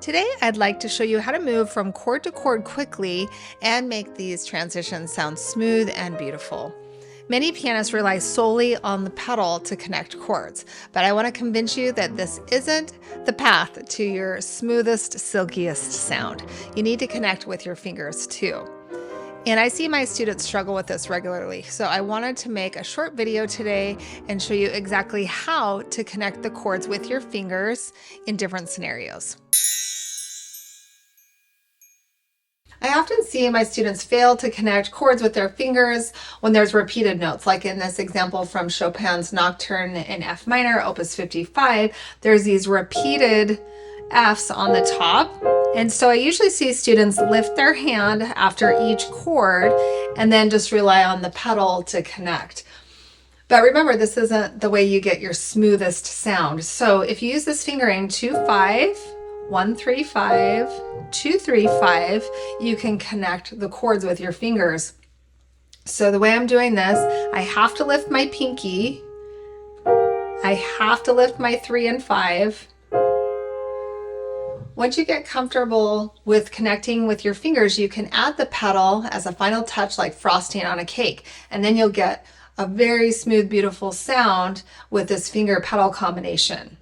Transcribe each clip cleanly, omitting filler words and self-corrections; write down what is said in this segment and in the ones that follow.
Today, I'd like to show you how to move from chord to chord quickly and make these transitions sound smooth and beautiful. Many pianists rely solely on the pedal to connect chords, but I want to convince you that this isn't the path to your smoothest, silkiest sound. You need to connect with your fingers too. And I see my students struggle with this regularly, so I wanted to make a short video today and show you exactly how to connect the chords with your fingers in different scenarios. I often see my students fail to connect chords with their fingers when there's repeated notes, like in this example from Chopin's Nocturne in F minor, Opus 55, there's these repeated Fs on the top. And so I usually see students lift their hand after each chord and then just rely on the pedal to connect. But remember, this isn't the way you get your smoothest sound. So if you use this fingering 2-5, 1-3-5, 2-3-5, you can connect the chords with your fingers. So the way I'm doing this, I have to lift my pinky, I have to lift my 3 and 5. Once you get comfortable with connecting with your fingers, you can add the pedal as a final touch, like frosting on a cake, and then you'll get a very smooth, beautiful sound with this finger pedal combination.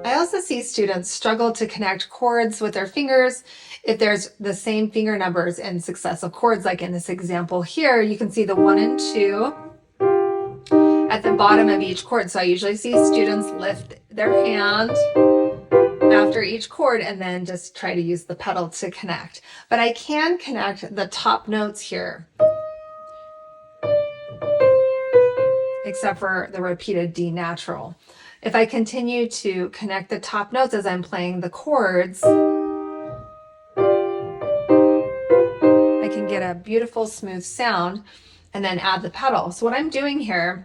I also see students struggle to connect chords with their fingers if there's the same finger numbers in successive chords. Like in this example here, you can see the 1 and 2 at the bottom of each chord. So I usually see students lift their hand after each chord and then just try to use the pedal to connect. But I can connect the top notes here, except for the repeated D natural. If I continue to connect the top notes as I'm playing the chords, I can get a beautiful smooth sound and then add the pedal. So what I'm doing here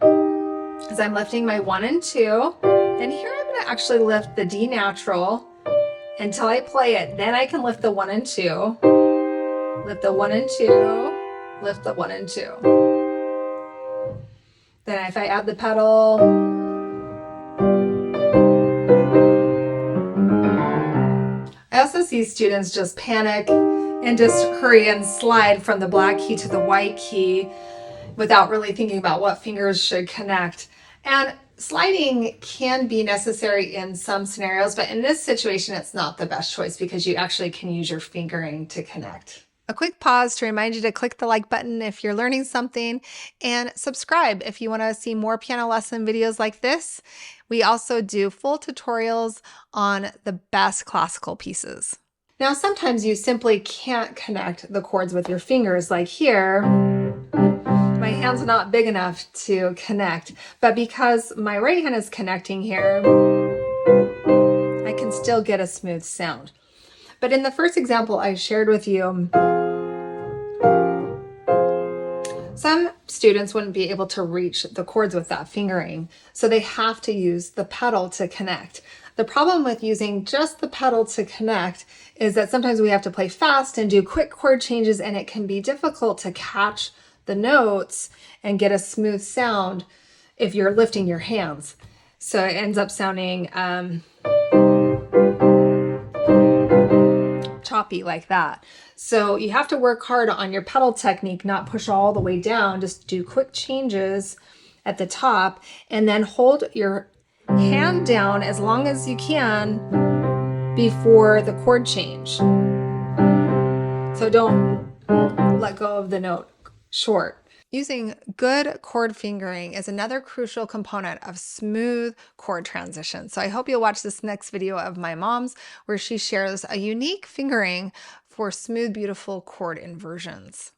is I'm lifting my 1 and 2, and here I'm going to actually lift the D natural until I play it. Then I can lift the 1 and 2, lift the 1 and 2, lift the 1 and 2. Then if I add the pedal, I also see students just panic and just hurry and slide from the black key to the white key without really thinking about what fingers should connect. And sliding can be necessary in some scenarios, but in this situation, it's not the best choice because you actually can use your fingering to connect. A quick pause to remind you to click the like button if you're learning something, and subscribe if you want to see more piano lesson videos like this. We also do full tutorials on the best classical pieces. Now, sometimes you simply can't connect the chords with your fingers, like here. My hand's not big enough to connect, but because my right hand is connecting here, I can still get a smooth sound. But in the first example I shared with you, some students wouldn't be able to reach the chords with that fingering, so they have to use the pedal to connect. The problem with using just the pedal to connect is that sometimes we have to play fast and do quick chord changes, and it can be difficult to catch the notes and get a smooth sound if you're lifting your hands. So it ends up sounding choppy like that. So you have to work hard on your pedal technique, not push all the way down, just do quick changes at the top and then hold your hand down as long as you can before the chord change. So don't let go of the note short. Using good chord fingering is another crucial component of smooth chord transition. So I hope you'll watch this next video of my mom's, where she shares a unique fingering for smooth, beautiful chord inversions.